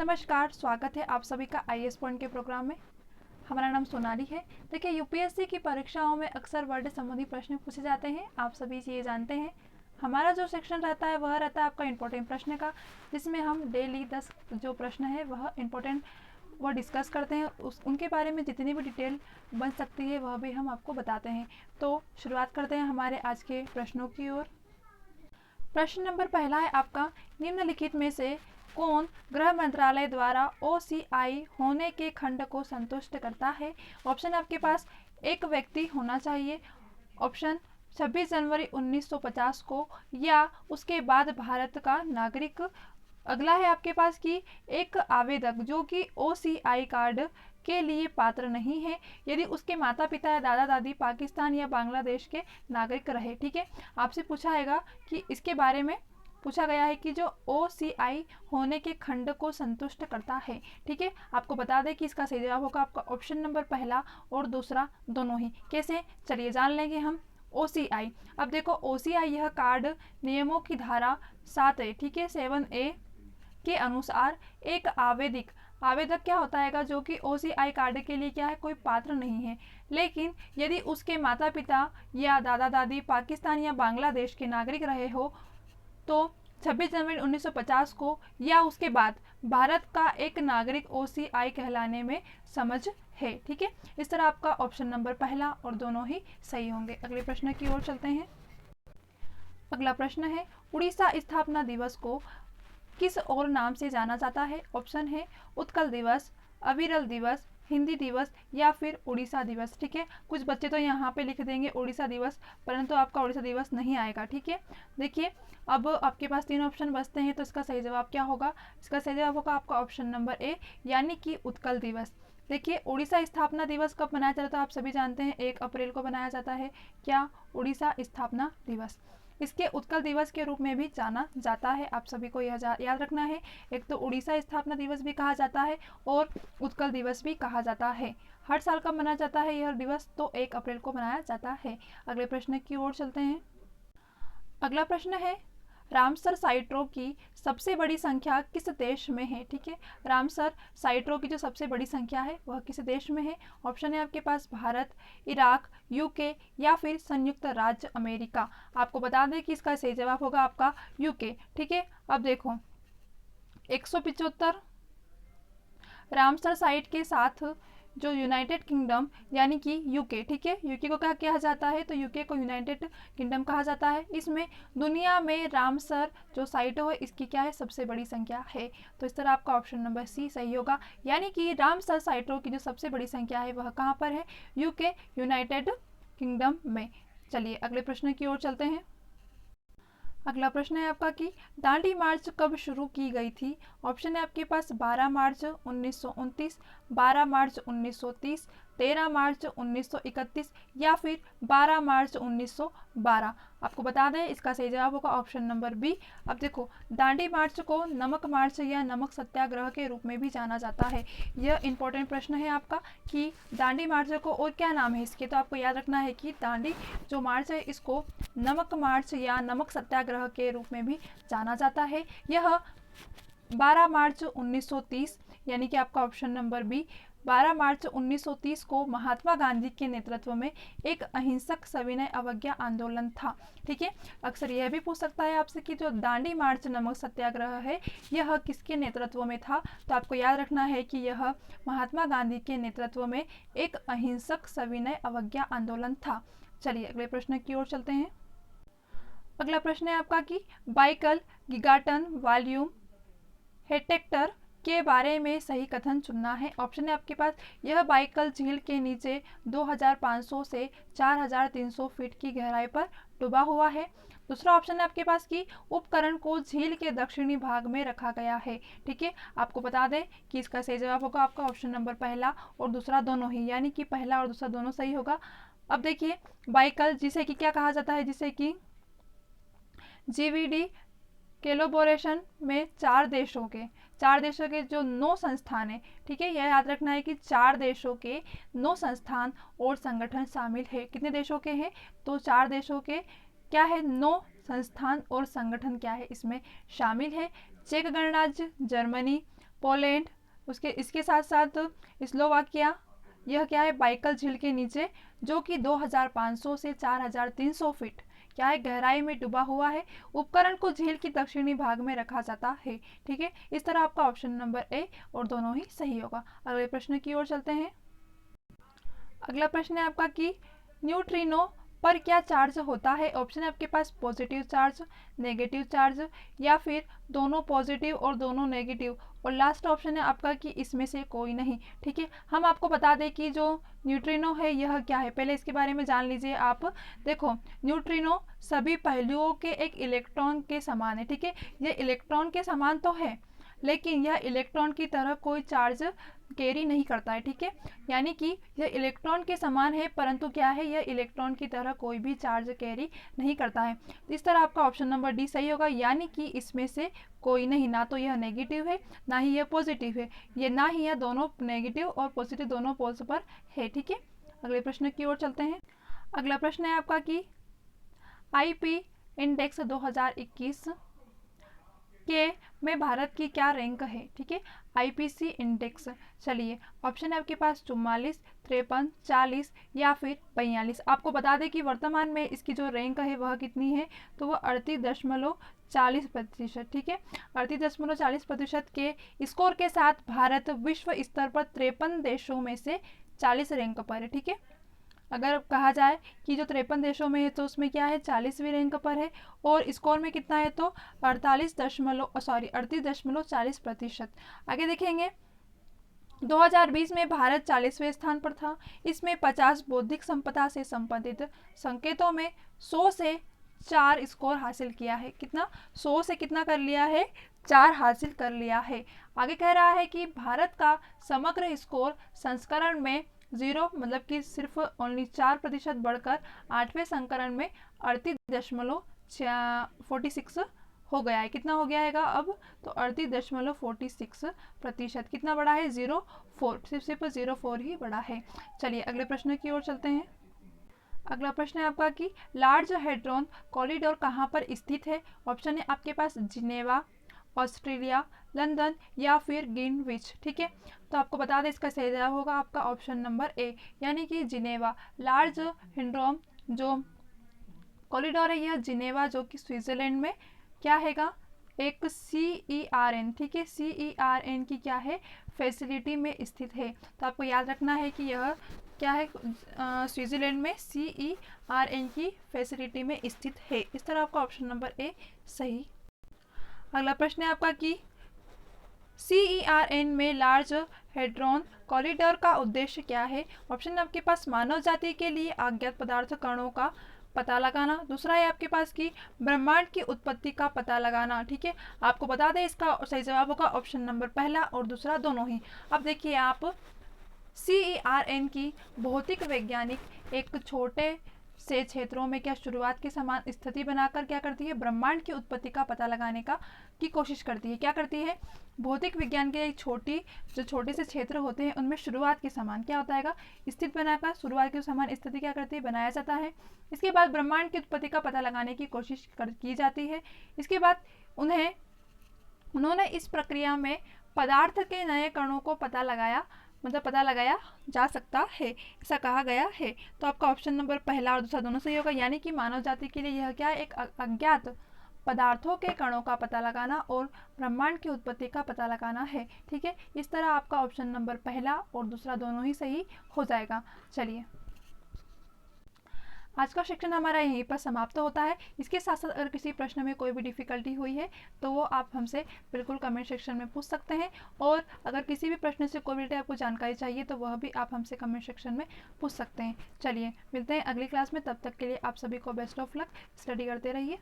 नमस्कार, स्वागत है आप सभी का आईएएस पॉइंट के प्रोग्राम में। हमारा नाम सोनाली है। देखिए, यूपीएससी की परीक्षाओं में अक्सर वर्ड संबंधी प्रश्न पूछे जाते हैं, आप सभी ये जानते हैं। हमारा जो सेक्शन रहता है वह रहता है आपका इंपॉर्टेंट प्रश्न का, जिसमें हम डेली 10 जो प्रश्न है वह इंपॉर्टेंट वह डिस्कस करते हैं। उनके बारे में जितनी भी डिटेल बन सकती है वह भी हम आपको बताते हैं। तो शुरुआत करते हैं हमारे आज के प्रश्नों की ओर। प्रश्न नंबर पहला है आपका, निम्नलिखित में से कौन गृह मंत्रालय द्वारा ओसीआई होने के खंड को संतुष्ट करता है? ऑप्शन आपके पास एक व्यक्ति होना चाहिए, ऑप्शन 26 जनवरी 1950 को, या उसके बाद भारत का नागरिक। अगला है आपके पास कि एक आवेदक जो कि ओसीआई कार्ड के लिए पात्र नहीं है यदि उसके माता पिता या दादा दादी पाकिस्तान या बांग्लादेश के नागरिक रहे। ठीक है, आपसे पूछा है कि इसके बारे में पूछा गया है कि जो ओसीआई होने के खंड को संतुष्ट करता है। ठीक है, आपको बता दें कि इसका सही जवाब होगा आपका ऑप्शन नंबर पहला और दूसरा दोनों ही। कैसे, चलिए जान लेंगे हम। ओसीआई, अब देखो ओसीआई यह कार्ड नियमों की धारा 7A, ठीक है, 7A के अनुसार एक आवेदक क्या होता है जो कि ओसीआई कार्ड के लिए क्या है, कोई पात्र नहीं है, लेकिन यदि उसके माता पिता या दादा दादी पाकिस्तान या बांग्लादेश के नागरिक रहे हो तो 26 जनवरी 1950 को या उसके बाद भारत का एक नागरिक ओसीआई कहलाने में समझ है। ठीक है, इस तरह आपका ऑप्शन नंबर पहला और दोनों ही सही होंगे। अगले प्रश्न की ओर चलते हैं। अगला प्रश्न है, उड़ीसा स्थापना दिवस को किस और नाम से जाना जाता है? ऑप्शन है उत्कल दिवस, अविरल दिवस, हिंदी दिवस या फिर उड़ीसा दिवस। ठीक है, कुछ बच्चे तो यहाँ पे लिख देंगे उड़ीसा दिवस, परंतु आपका उड़ीसा दिवस नहीं आएगा। ठीक है, देखिए अब आपके पास 3 ऑप्शन बचते हैं, तो इसका सही जवाब क्या होगा? इसका सही जवाब होगा आपका ऑप्शन नंबर ए, यानी कि उत्कल दिवस। देखिए, उड़ीसा स्थापना दिवस कब मनाया जाता है? आप सभी जानते हैं 1 अप्रैल को मनाया जाता है। क्या? उड़ीसा स्थापना दिवस। इसके उत्कल दिवस के रूप में भी जाना जाता है, आप सभी को यह याद रखना है। एक तो उड़ीसा स्थापना दिवस भी कहा जाता है और उत्कल दिवस भी कहा जाता है। हर साल कब मनाया जाता है यह दिवस? तो 1 अप्रैल को मनाया जाता है। अगले प्रश्न की ओर चलते हैं। अगला प्रश्न है, रामसर साइटों की सबसे बड़ी संख्या किस देश में है? ठीक है, रामसर साइटों की जो सबसे बड़ी संख्या है वह किस देश में है? ऑप्शन है आपके पास भारत, इराक, यूके या फिर संयुक्त राज्य अमेरिका। आपको बता दें कि इसका सही जवाब होगा आपका यूके। ठीक है, अब देखो 175 रामसर साइट के साथ जो यूनाइटेड किंगडम यानी कि यूके, ठीक है, यूके को क्या कहा जाता है? तो यूके को यूनाइटेड किंगडम कहा जाता है। इसमें दुनिया में रामसर जो साइट है इसकी क्या है, सबसे बड़ी संख्या है। तो इस तरह आपका ऑप्शन नंबर सी सही होगा, यानी कि रामसर साइटों की जो सबसे बड़ी संख्या है वह कहाँ पर है? यूके, यूनाइटेड किंगडम में। चलिए अगले प्रश्न की ओर चलते हैं। अगला प्रश्न है आपका कि दांडी मार्च कब शुरू की गई थी? ऑप्शन है आपके पास 12 मार्च 1929, 12 मार्च 1930, 13 मार्च 1931 या फिर 12 मार्च 1912। आपको बता दें इसका सही जवाब होगा ऑप्शन नंबर बी। अब देखो, दांडी मार्च को नमक मार्च या नमक सत्याग्रह के रूप में भी जाना जाता है। यह इंपॉर्टेंट प्रश्न है आपका कि दांडी मार्च को और क्या नाम है इसके, तो आपको याद रखना है कि दांडी जो मार्च है इसको नमक मार्च या नमक सत्याग्रह के रूप में भी जाना जाता है। यह 12 मार्च 1930 यानी कि आपका ऑप्शन नंबर बी, 12 मार्च 1930 को महात्मा गांधी के नेतृत्व में एक अहिंसक सविनय अवज्ञा आंदोलन था। ठीक है, अक्सर यह भी पूछ सकता है आपसे कि जो दांडी मार्च नमक सत्याग्रह है यह किसके नेतृत्व में था? तो आपको याद रखना है कि यह महात्मा गांधी के नेतृत्व में एक अहिंसक सविनय अवज्ञा आंदोलन था। चलिए अगले प्रश्न की ओर चलते हैं। अगला प्रश्न है आपका कि बाइकल, गिगाटन, वॉल्यूम, हेक्टेटर के बारे में सही कथन चुनना है। ऑप्शन है आपके पास, यह बाइकल झील के नीचे 2500 से 4300 फीट की गहराई पर डूबा हुआ है। दूसरा ऑप्शन है आपके पास कि उपकरण को झील के दक्षिणी भाग में रखा गया है। ठीक है, आपको बता दें कि इसका सही जवाब होगा आपका ऑप्शन नंबर पहला और दूसरा दोनों ही, यानी कि पहला और दूसरा दोनों सही होगा। अब देखिए, बाइकल जिसे कि क्या कहा जाता है, जिसे कि जीवीडी कोलैबोरेशन में 4 देशों के जो 9 संस्थान है, ठीक है, यह याद रखना है कि 4 देशों के 9 संस्थान और संगठन शामिल है। कितने देशों के हैं? तो 4 देशों के क्या है, 9 संस्थान और संगठन क्या है इसमें शामिल है। चेक गणराज्य, जर्मनी, पोलैंड, उसके इसके साथ साथ स्लोवाकिया, यह क्या है बाइकल झील के नीचे, जो कि 2500 से 4300 फीट क्या है गहराई में डूबा हुआ है। उपकरण को झील की दक्षिणी भाग में रखा जाता है। ठीक है, इस तरह आपका ऑप्शन नंबर ए और दोनों ही सही होगा। अगले प्रश्न की ओर चलते हैं। अगला प्रश्न है आपका कि न्यूट्रिनो पर क्या चार्ज होता है। ऑप्शन है आपके पास पॉजिटिव चार्ज, नेगेटिव चार्ज, या फिर दोनों पॉजिटिव और दोनों नेगेटिव, और लास्ट ऑप्शन है आपका कि इसमें से कोई नहीं। ठीक है, हम आपको बता दें कि जो न्यूट्रिनो है यह क्या है, पहले इसके बारे में जान लीजिए आप। देखो, न्यूट्रिनो सभी पहलुओं के एक इलेक्ट्रॉन के समान है। ठीक है, ये इलेक्ट्रॉन के समान तो है, लेकिन यह इलेक्ट्रॉन की तरह कोई चार्ज कैरी नहीं करता है। ठीक है, यानी कि यह इलेक्ट्रॉन के समान है, परंतु क्या है, यह इलेक्ट्रॉन की तरह कोई भी चार्ज कैरी नहीं करता है। तो इस तरह आपका ऑप्शन नंबर डी सही होगा, यानी कि इसमें से कोई नहीं, ना तो यह नेगेटिव है ना ही यह पॉजिटिव है, ये ना ही यह दोनों नेगेटिव और पॉजिटिव दोनों पोल्स पर है। ठीक है, अगले प्रश्न की ओर चलते हैं। अगला प्रश्न है आपका कि आईपी इंडेक्स 2021 के में भारत की क्या रैंक है। ठीक है, आईपीसी इंडेक्स, चलिए ऑप्शन है आपके पास 44, 53, 40 या फिर 42। आपको बता दें कि वर्तमान में इसकी जो रैंक है वह कितनी है, तो वह 38.40%। ठीक है, 38.40% के स्कोर के साथ भारत विश्व स्तर पर 53 देशों में से 40 रैंक पर है। ठीक है, अगर कहा जाए कि जो 53 देशों में है तो उसमें क्या है 40वीं रैंक पर है, और स्कोर में कितना है तो 38.40%। आगे देखेंगे, 2020 में भारत 40वें स्थान पर था। इसमें 50 बौद्धिक संपदा से संबंधित संकेतों में 100 से 4 स्कोर हासिल किया है। कितना, 100 से कितना कर लिया है, 4 हासिल कर लिया है। आगे कह रहा है कि भारत का समग्र स्कोर संस्करण में 0 मतलब कि सिर्फ ओनली 4% बढ़कर 8वें संस्करण में 38.46 हो गया है। कितना हो गया है अब, तो 38.46%। कितना बड़ा है, 0.4, सिर्फ 0.4 ही बड़ा है। चलिए अगले प्रश्न की ओर चलते हैं। अगला प्रश्न है आपका कि लार्ज हेड्रॉन कॉरिडोर कहाँ पर स्थित है। ऑप्शन है आपके पास जिनेवा, ऑस्ट्रेलिया, लंदन या फिर ग्रीनविच। ठीक है, तो आपको बता दें इसका सही जवाब होगा आपका ऑप्शन नंबर ए, यानी कि जिनेवा। लार्ज हेड्रॉन जो कॉरिडोर है यह जिनेवा, जो कि स्विट्जरलैंड में क्या हैगा, एक CERN, ठीक है, CERN की क्या है फैसिलिटी में स्थित है। तो आपको याद रखना है कि यह क्या है, स्विट्जरलैंड में CERN की फैसिलिटी में स्थित है। इस तरह आपका ऑप्शन नंबर ए सही। अगला प्रश्न है आपका कि CERN में लार्ज हेड्रॉन कॉरिडोर का उद्देश्य क्या है। ऑप्शन आपके पास मानव जाति के लिए अज्ञात पदार्थ कणों का पता लगाना। दूसरा है आपके पास कि ब्रह्मांड की उत्पत्ति का पता लगाना। ठीक है, आपको बता दें इसका सही जवाब होगा ऑप्शन नंबर पहला और दूसरा दोनों ही। अब देखिए आप, CERN की भौतिक वैज्ञानिक एक छोटे से क्षेत्रों में क्या शुरुआत के समान स्थिति बनाकर क्या करती है, ब्रह्मांड की उत्पत्ति का पता लगाने की कोशिश करती है। क्या करती है, भौतिक विज्ञान के एक छोटे से क्षेत्र होते हैं उनमें शुरुआत के समान क्या होता है, स्थित बनाकर शुरुआत के समान स्थिति क्या करती है, बनाया जाता है। इसके बाद ब्रह्मांड की उत्पत्ति का पता लगाने की कोशिश की जाती है। इसके बाद उन्होंने इस प्रक्रिया में पदार्थ के नए कणों को पता लगाया जा सकता है, ऐसा कहा गया है। तो आपका ऑप्शन नंबर पहला और दूसरा दोनों सही होगा, यानी कि मानव जाति के लिए यह क्या है, एक अज्ञात पदार्थों के कणों का पता लगाना और ब्रह्मांड की उत्पत्ति का पता लगाना है। ठीक है, इस तरह आपका ऑप्शन नंबर पहला और दूसरा दोनों ही सही हो जाएगा। चलिए आज का सेक्शन हमारा यहीं पर समाप्त होता है। इसके साथ साथ अगर किसी प्रश्न में कोई भी डिफ़िकल्टी हुई है तो वो आप हमसे बिल्कुल कमेंट सेक्शन में पूछ सकते हैं, और अगर किसी भी प्रश्न से कोई भी आपको जानकारी चाहिए तो वह भी आप हमसे कमेंट सेक्शन में पूछ सकते हैं। चलिए मिलते हैं अगली क्लास में, तब तक के लिए आप सभी को बेस्ट ऑफ लक, स्टडी करते रहिए।